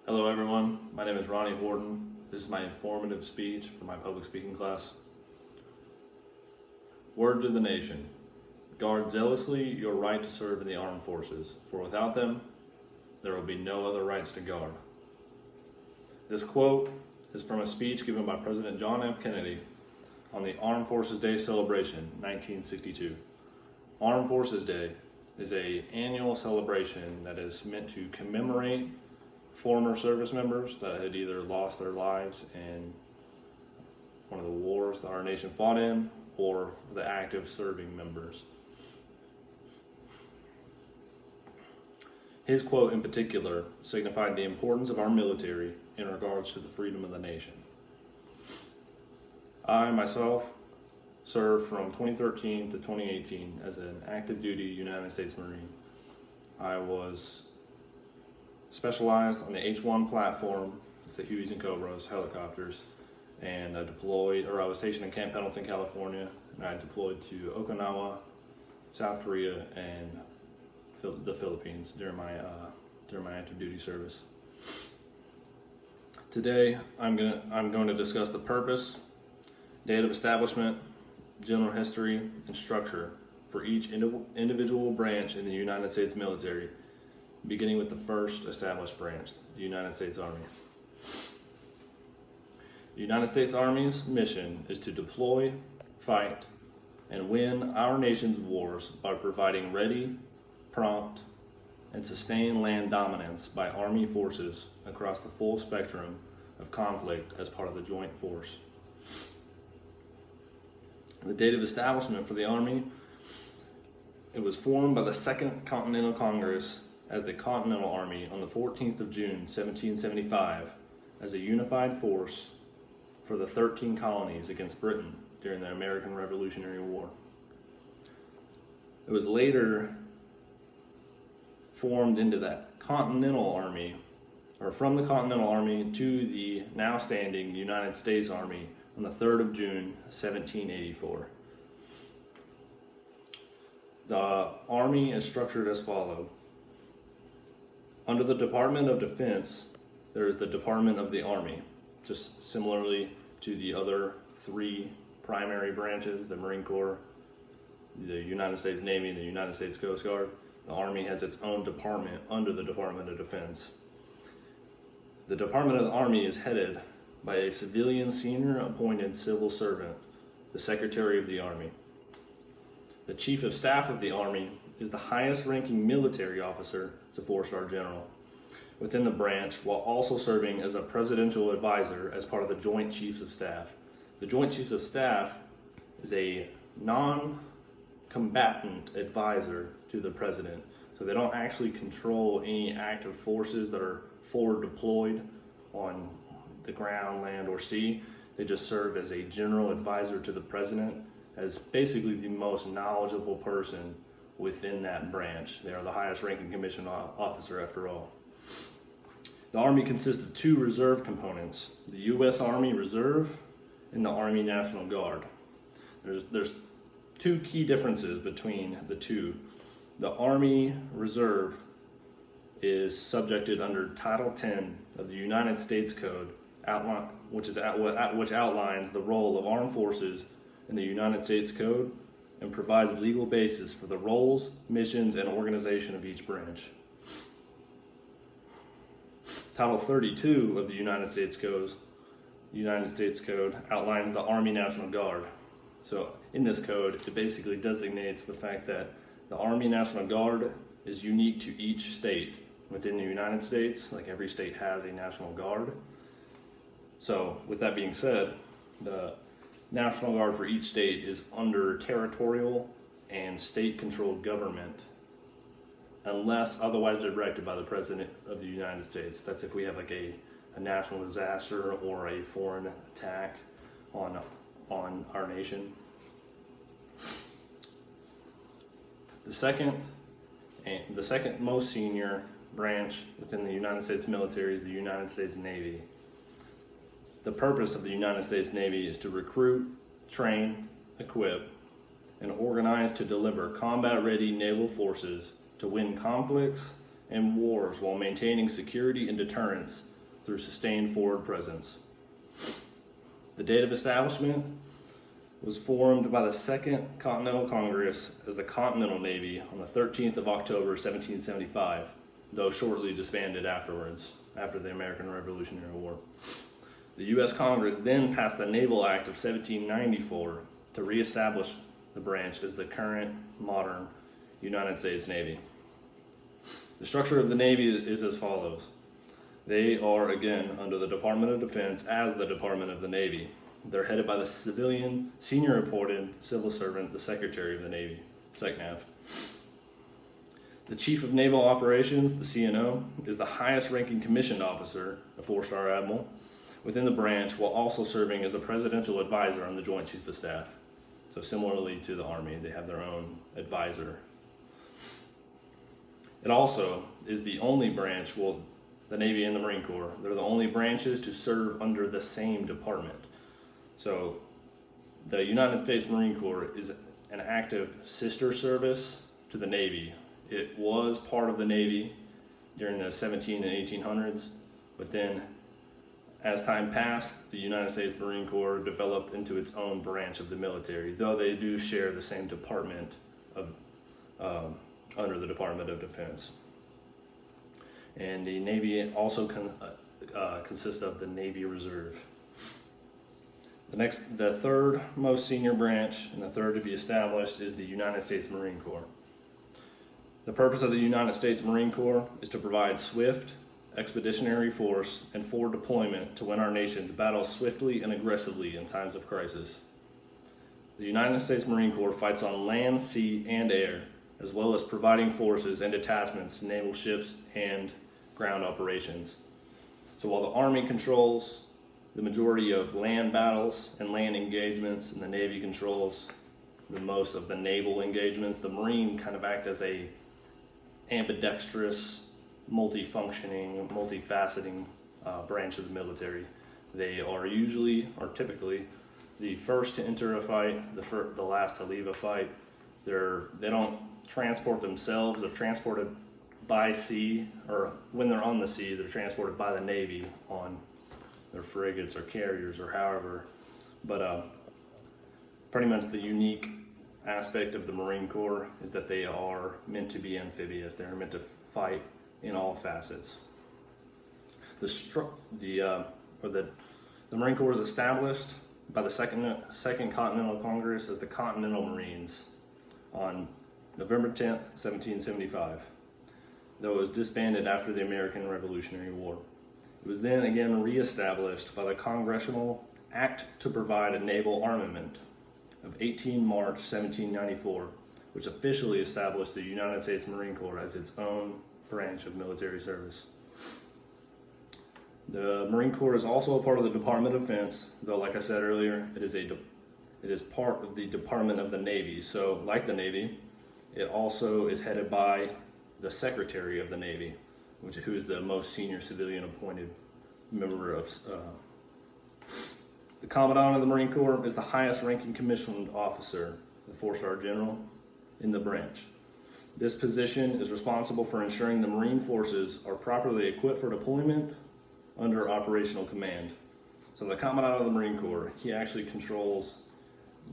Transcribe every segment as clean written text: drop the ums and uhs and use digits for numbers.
Hello everyone, my name is Ronnie Horton. This is my informative speech for my public speaking class. Word to the nation. Guard zealously your right to serve in the armed forces, for without them, there will be no other rights to guard. This quote is from a speech given by President John F. Kennedy on the Armed Forces Day celebration, 1962. Armed Forces Day is an annual celebration that is meant to commemorate former service members that had either lost their lives in one of the wars that our nation fought in, or the active serving members. His quote in particular signified the importance of our military in regards to the freedom of the nation. I myself served from 2013 to 2018 as an active duty United States Marine. I was specialized on the H-1 platform, it's the Hueys and Cobras helicopters, and I was stationed in Camp Pendleton, California, and I deployed to Okinawa, South Korea, and the Philippines during my active duty service. Today, I'm going to discuss the purpose, date of establishment, general history, and structure for each individual branch in the United States military, beginning with the first established branch, the United States Army. The United States Army's mission is to deploy, fight, and win our nation's wars by providing ready, prompt, and sustained land dominance by Army forces across the full spectrum of conflict as part of the joint force. The date of establishment for the Army, it was formed by the Second Continental Congress as the Continental Army on the 14th of June, 1775, as a unified force for the 13 colonies against Britain during the American Revolutionary War. It was later formed into that Continental Army, or from the Continental Army to the now standing United States Army on the 3rd of June, 1784. The Army is structured as follows. Under the Department of Defense, there is the Department of the Army, just similarly to the other three primary branches, the Marine Corps, the United States Navy, and the United States Coast Guard. The Army has its own department under the Department of Defense. The Department of the Army is headed by a civilian senior appointed civil servant, the Secretary of the Army. The Chief of Staff of the Army is the highest ranking military officer, it's a 4-star general, within the branch, while also serving as a presidential advisor as part of the Joint Chiefs of Staff. The Joint Chiefs of Staff is a non-combatant advisor to the president. So they don't actually control any active forces that are forward deployed on the ground, land, or sea. They just serve as a general advisor to the president, as basically the most knowledgeable person within that branch. They are the highest ranking commissioned officer after all. The Army consists of two reserve components, the U.S. Army Reserve and the Army National Guard. There's two key differences between the two. The Army Reserve is subjected under Title 10 of the United States Code, which outlines the role of armed forces in the United States Code and provides legal basis for the roles, missions, and organization of each branch. Title 32 of the United States Code outlines the Army National Guard. So in this code, it basically designates the fact that the Army National Guard is unique to each state within the United States. Like every state has a National Guard. So with that being said, the National Guard for each state is under territorial and state-controlled government unless otherwise directed by the President of the United States. That's if we have like a national disaster or a foreign attack on our nation. The second most senior branch within the United States military is the United States Navy. The purpose of the United States Navy is to recruit, train, equip, and organize to deliver combat-ready naval forces to win conflicts and wars while maintaining security and deterrence through sustained forward presence. The date of establishment was formed by the Second Continental Congress as the Continental Navy on the 13th of October 1775, though shortly disbanded afterwards, after the American Revolutionary War. The U.S. Congress then passed the Naval Act of 1794 to reestablish the branch as the current modern United States Navy. The structure of the Navy is as follows. They are, again, under the Department of Defense as the Department of the Navy. They're headed by the civilian, senior appointed civil servant, the Secretary of the Navy, SecNav. The Chief of Naval Operations, the CNO, is the highest ranking commissioned officer, a 4-star admiral, within the branch, while also serving as a presidential advisor on the Joint Chief of Staff. So similarly to the Army, they have their own advisor. It also is the only branch, well, the Navy and the Marine Corps, they're the only branches to serve under the same department. So the United States Marine Corps is an active sister service to the Navy. It was part of the Navy during the 17 and 1800s, but then as time passed, the United States Marine Corps developed into its own branch of the military, though they do share the same department of under the Department of Defense. And the Navy also consists of the Navy Reserve. The third most senior branch, and the third to be established, is the United States Marine Corps. The purpose of the United States Marine Corps is to provide swift, expeditionary force and forward deployment to win our nation's battles swiftly and aggressively in times of crisis. The United States Marine Corps fights on land, sea, and air, as well as providing forces and detachments to naval ships and ground operations. So while the Army controls the majority of land battles and land engagements, and the Navy controls the most of the naval engagements, the Marine kind of act as a ambidextrous, multifunctioning, multifaceting branch of the military. They are usually, or typically, the first to enter a fight, the last to leave a fight. They don't transport themselves. They're transported by sea, or when they're on the sea, they're transported by the Navy on their frigates or carriers or however. But pretty much the unique aspect of the Marine Corps is that they are meant to be amphibious. They're meant to fight in all facets. The Marine Corps was established by the Second Continental Congress as the Continental Marines on November 10th, 1775, though it was disbanded after the American Revolutionary War. It was then again reestablished by the Congressional Act to Provide a Naval Armament of 18 March 1794, which officially established the United States Marine Corps as its own branch of military service. The Marine Corps is also a part of the Department of Defense, though like I said earlier, it is part of the Department of the Navy. So like the Navy, it also is headed by the Secretary of the Navy, who is the most senior civilian appointed member of the Commandant of the Marine Corps is the highest ranking commissioned officer, the 4-star general, in the branch. This position is responsible for ensuring the Marine forces are properly equipped for deployment under operational command. So the Commandant of the Marine Corps, he actually controls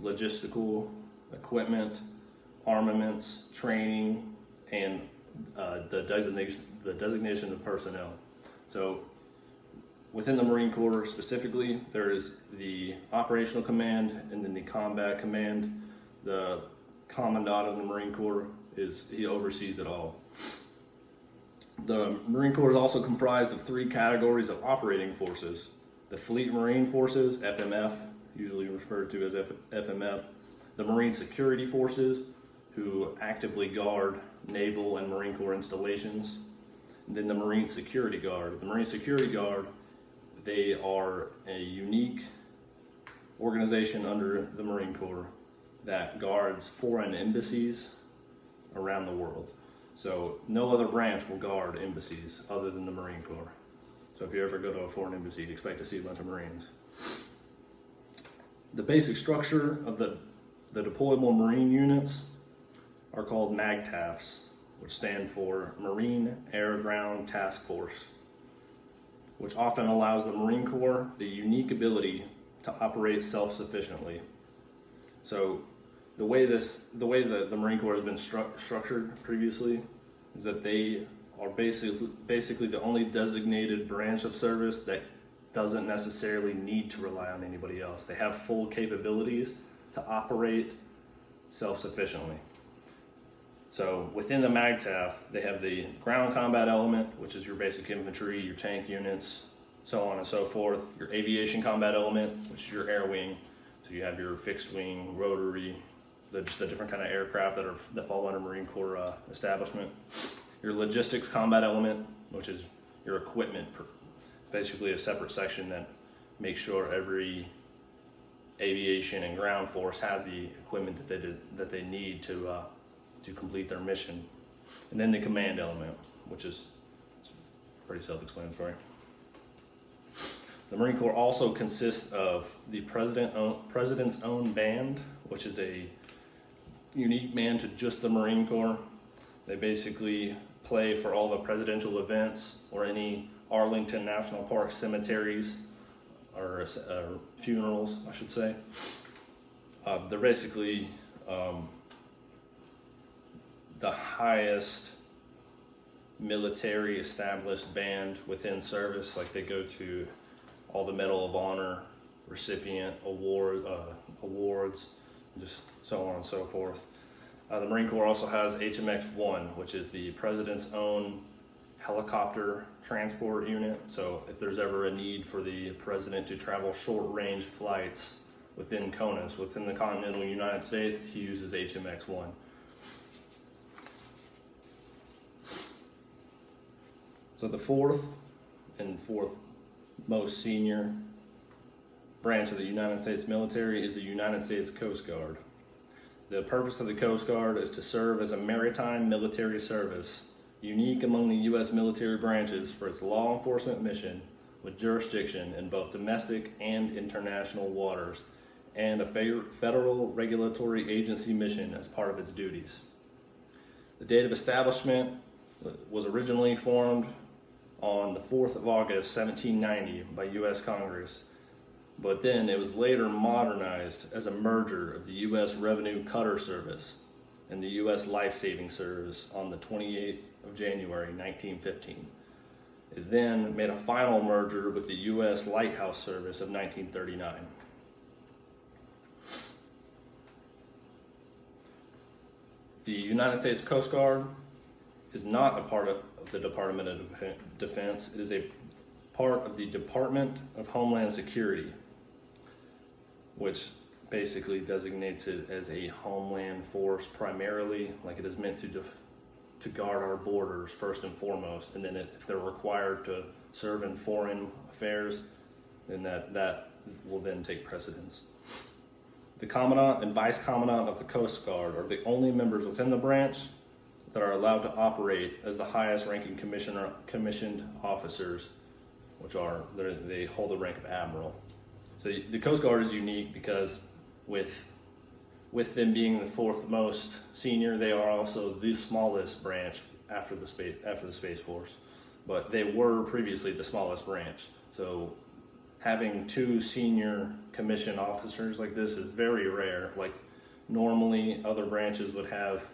logistical equipment, armaments, training, and the designation of personnel. So within the Marine Corps specifically, there is the operational command and then the combat command. The Commandant of the Marine Corps he oversees it all. The Marine Corps is also comprised of 3 categories of operating forces. The Fleet Marine Forces, FMF, usually referred to as FMF. The Marine Security Forces, who actively guard naval and Marine Corps installations. And then the Marine Security Guard. The Marine Security Guard, they are a unique organization under the Marine Corps that guards foreign embassies around the world. So no other branch will guard embassies other than the Marine Corps. So if you ever go to a foreign embassy, expect to see a bunch of Marines. The basic structure of the deployable Marine units are called MAGTAFs, which stand for Marine Air Ground Task Force. which often allows the Marine Corps the unique ability to operate self-sufficiently. So the way the Marine Corps has been structured previously is that they are basically the only designated branch of service that doesn't necessarily need to rely on anybody else. They have full capabilities to operate self-sufficiently. So within the MAGTF, they have the ground combat element, which is your basic infantry, your tank units, so on and so forth. Your aviation combat element, which is your air wing. So you have your fixed wing, rotary, just the different kind of aircraft that fall under Marine Corps establishment. Your logistics combat element, which is your equipment, basically a separate section that makes sure every aviation and ground force has the equipment that they need to complete their mission. And then the command element, which is pretty self-explanatory. The Marine Corps also consists of the President's own band, which is a unique band to just the Marine Corps. They basically play for all the presidential events or any Arlington National Park cemeteries or funerals, I should say. They're basically the highest military established band within service. Like they go to all the Medal of Honor recipient awards, just so on and so forth. The Marine Corps also has HMX-1, which is the President's own helicopter transport unit. So if there's ever a need for the President to travel short-range flights within CONUS, within the continental United States, he uses HMX-1. So the fourth most senior branch of the United States military is the United States Coast Guard. The purpose of the Coast Guard is to serve as a maritime military service, unique among the U.S. military branches for its law enforcement mission with jurisdiction in both domestic and international waters, and a federal regulatory agency mission as part of its duties. The date of establishment was originally formed on the 4th of August, 1790 by U.S. Congress, but then it was later modernized as a merger of the U.S. Revenue Cutter Service and the U.S. Life Saving Service on the 28th of January, 1915. It then made a final merger with the U.S. Lighthouse Service of 1939. The United States Coast Guard is not a part of the Department of Defense. It is a part of the Department of Homeland Security, which basically designates it as a homeland force primarily, like it is meant to guard our borders first and foremost, and then if they're required to serve in foreign affairs, then that will then take precedence. The Commandant and Vice Commandant of the Coast Guard are the only members within the branch that are allowed to operate as the highest ranking commissioned officers, which they hold the rank of Admiral. So the Coast Guard is unique because with them being the fourth most senior, they are also the smallest branch after the Space Force. But they were previously the smallest branch. So having two senior commissioned officers like this is very rare. Like normally other branches would have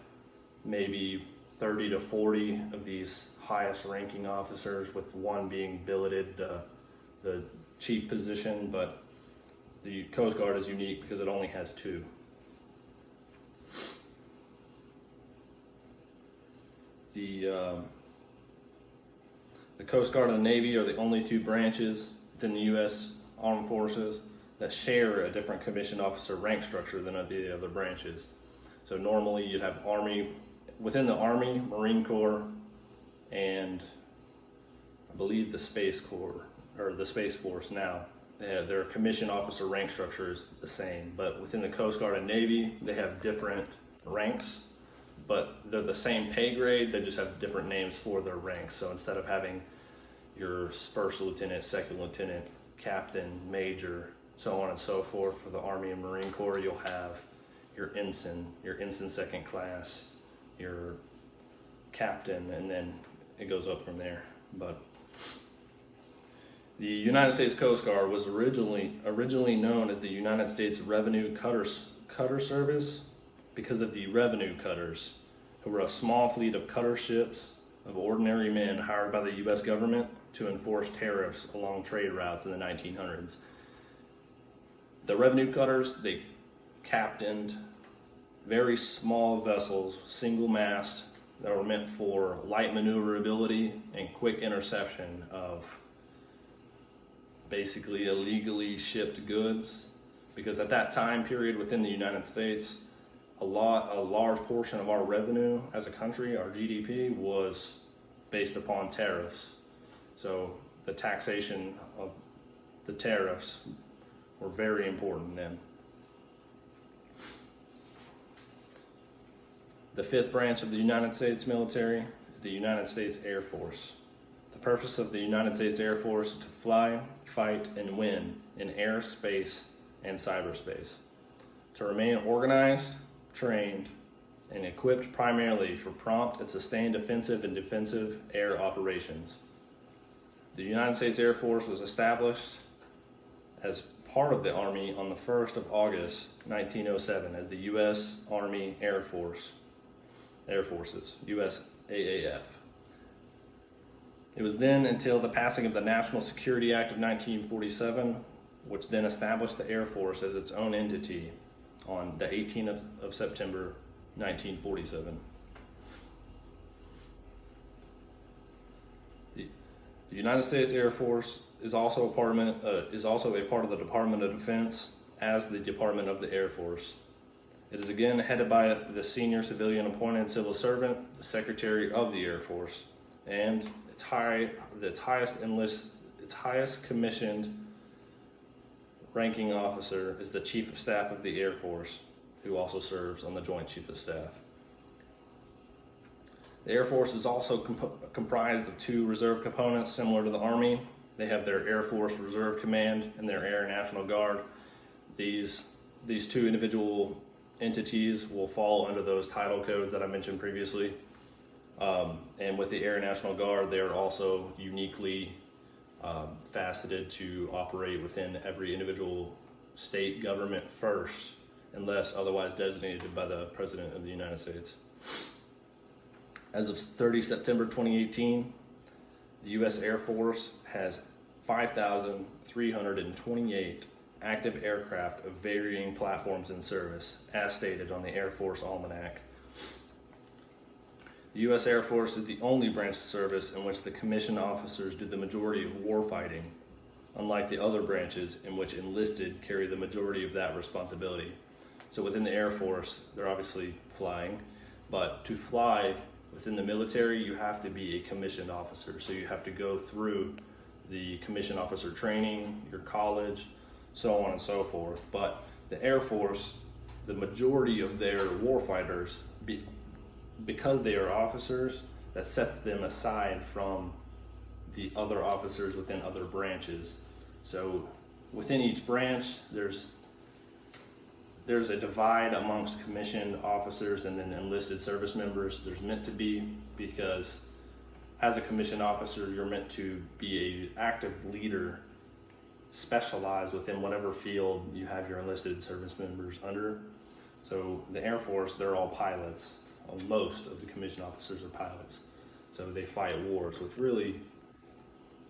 maybe 30 to 40 of these highest ranking officers, with one being billeted the chief position, but the Coast Guard is unique because it only has two. The Coast Guard and the Navy are the only two branches within the U.S. Armed Forces that share a different commissioned officer rank structure than the other branches. So normally you'd have within the Army, Marine Corps, and I believe the Space Corps, or the Space Force now. Their commissioned officer rank structure is the same, but within the Coast Guard and Navy, they have different ranks, but they're the same pay grade, they just have different names for their ranks. So instead of having your first lieutenant, second lieutenant, captain, major, so on and so forth for the Army and Marine Corps, you'll have your ensign second class, your captain, and then it goes up from there. But The United States Coast Guard was originally known as the United States Revenue Cutter Service because of the revenue cutters, who were a small fleet of cutter ships of ordinary men hired by the U.S. government to enforce tariffs along trade routes in the 1900s. The revenue cutters, they captained very small vessels, single mast, that were meant for light maneuverability and quick interception of basically illegally shipped goods. Because at that time period within the United States, a large portion of our revenue as a country, our GDP, was based upon tariffs. So the taxation of the tariffs were very important then. The fifth branch of the United States military is the United States Air Force. The purpose of the United States Air Force is to fly, fight, and win in air, space, and cyberspace. To remain organized, trained, and equipped primarily for prompt and sustained offensive and defensive air operations. The United States Air Force was established as part of the Army on the 1st of August, 1907 as the U.S. Army Air Forces, USAAF. It was then until the passing of the National Security Act of 1947, which then established the Air Force as its own entity on the 18th of September, 1947. The United States Air Force is also a part of the Department of Defense as the Department of the Air Force. It is again headed by the senior civilian appointed civil servant, the Secretary of the Air Force, and its highest commissioned ranking officer is the Chief of Staff of the Air Force, who also serves on the Joint Chief of Staff. The Air Force is also comprised of two reserve components similar to the Army. They have their Air Force Reserve Command and their Air National Guard. These two individual entities will fall under those title codes that I mentioned previously. And with the Air National Guard, they are also uniquely faceted to operate within every individual state government first, unless otherwise designated by the President of the United States. As of 30 September 2018, the U.S. Air Force has 5,328 active aircraft of varying platforms in service, as stated on the Air Force Almanac. The U.S. Air Force is the only branch of service in which the commissioned officers do the majority of warfighting, unlike the other branches in which enlisted carry the majority of that responsibility. So within the Air Force, they're obviously flying, but to fly within the military, you have to be a commissioned officer. So you have to go through the commissioned officer training, your college, so on and so forth. But the Air Force, the majority of their warfighters, because they are officers, that sets them aside from the other officers within other branches. So within each branch, there's a divide amongst commissioned officers and then enlisted service members. There's meant to be, because as a commissioned officer, you're meant to be an active leader, specialized within whatever field you have your enlisted service members under. So the Air Force, they're all pilots. Most of the commissioned officers are pilots. So they fight wars, which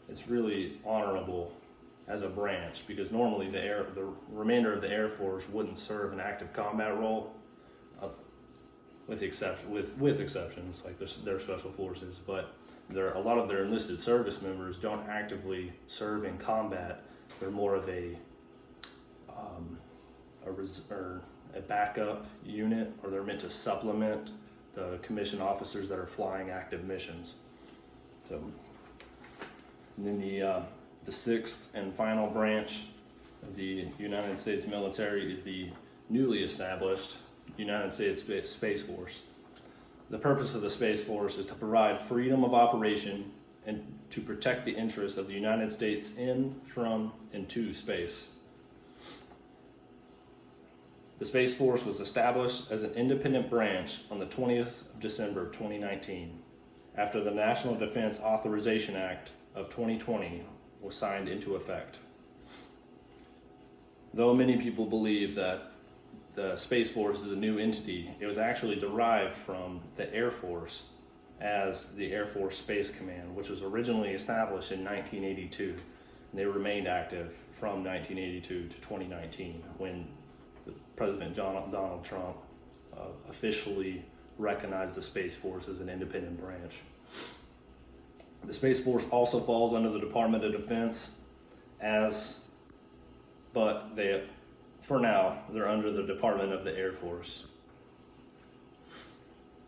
it's really honorable as a branch, because normally the remainder of the Air Force wouldn't serve an active combat role, with exceptions like their special forces. But a lot of their enlisted service members don't actively serve in combat. They're more of a backup unit, or they're meant to supplement the commissioned officers that are flying active missions. So, and then the sixth and final branch of the United States military is the newly established United States Space Force. The purpose of the Space Force is to provide freedom of operation and to protect the interests of the United States in, from, and to space. The Space Force was established as an independent branch on the 20th of December 2019, after the National Defense Authorization Act of 2020 was signed into effect. Though many people believe that the Space Force is a new entity, it was actually derived from the Air Force as the Air Force Space Command, which was originally established in 1982. And they remained active from 1982 to 2019 when President Donald Trump officially recognized the Space Force as an independent branch. The Space Force also falls under the Department of Defense but for now, they're under the Department of the Air Force.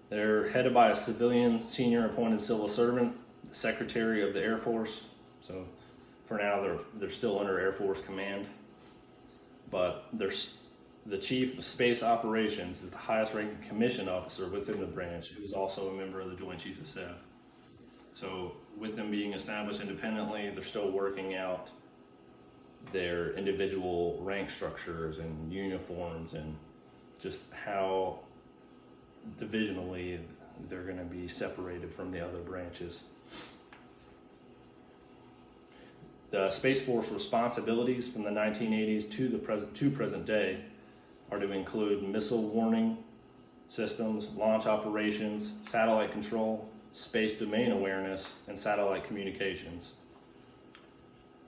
They're headed by a civilian senior appointed civil servant, the Secretary of the Air Force. So for now, they're still under Air Force Command. But the Chief of Space Operations is the highest ranking commissioned officer within the branch, who is also a member of the Joint Chiefs of Staff. So with them being established independently, they're still working out their individual rank structures and uniforms and just how divisionally they're going to be separated from the other branches. The Space Force responsibilities from the 1980s to present day are to include missile warning systems, launch operations, satellite control, space domain awareness, and satellite communications.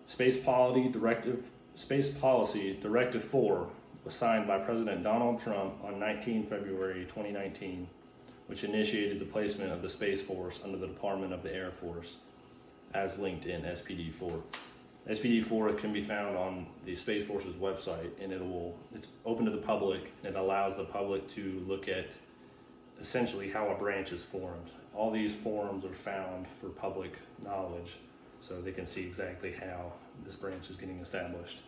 Space Policy Directive 4 was signed by President Donald Trump on 19 February 2019, which initiated the placement of the Space Force under the Department of the Air Force, as linked in SPD-4. SPD-4 can be found on the Space Force's website, and it's open to the public, and it allows the public to look at essentially how a branch is formed. All these forms are found for public knowledge, so they can see exactly how this branch is getting established.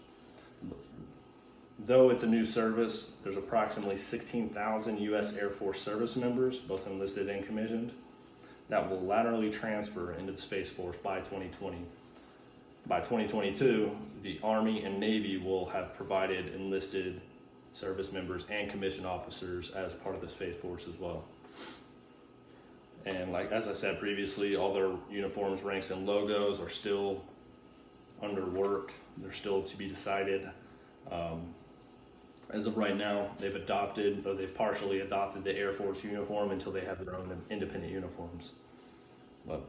Though it's a new service, there's approximately 16,000 U.S. Air Force service members, both enlisted and commissioned, that will laterally transfer into the Space Force by 2020. By 2022, the Army and Navy will have provided enlisted service members and commissioned officers as part of the Space Force as well. And as I said previously, all their uniforms, ranks, and logos are still under work. They're still to be decided. As of right now, they've partially adopted the Air Force uniform until they have their own independent uniforms. But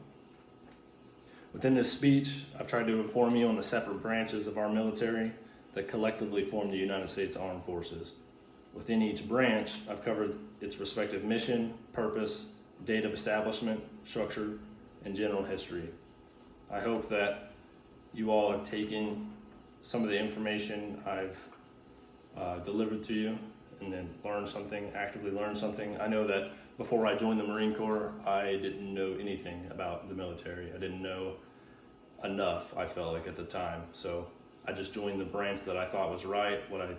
within this speech, I've tried to inform you on the separate branches of our military that collectively form the United States Armed Forces. Within each branch, I've covered its respective mission, purpose, date of establishment, structure, and general history. I hope that you all have taken some of the information I've delivered to you and then actively learned something. I know that before I joined the Marine Corps, I didn't know anything about the military. I didn't know enough, I felt like, at the time. So I just joined the branch that I thought was right, what I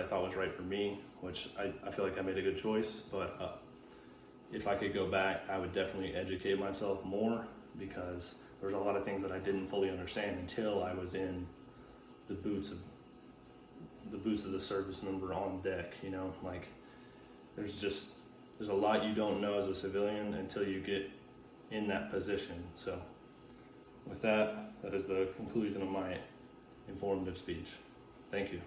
thought was right for me, which I feel like I made a good choice. But if I could go back, I would definitely educate myself more, because there's a lot of things that I didn't fully understand until I was in the boots of the service member on deck. There's a lot you don't know as a civilian until you get in that position. So with that is the conclusion of my informative speech. Thank you.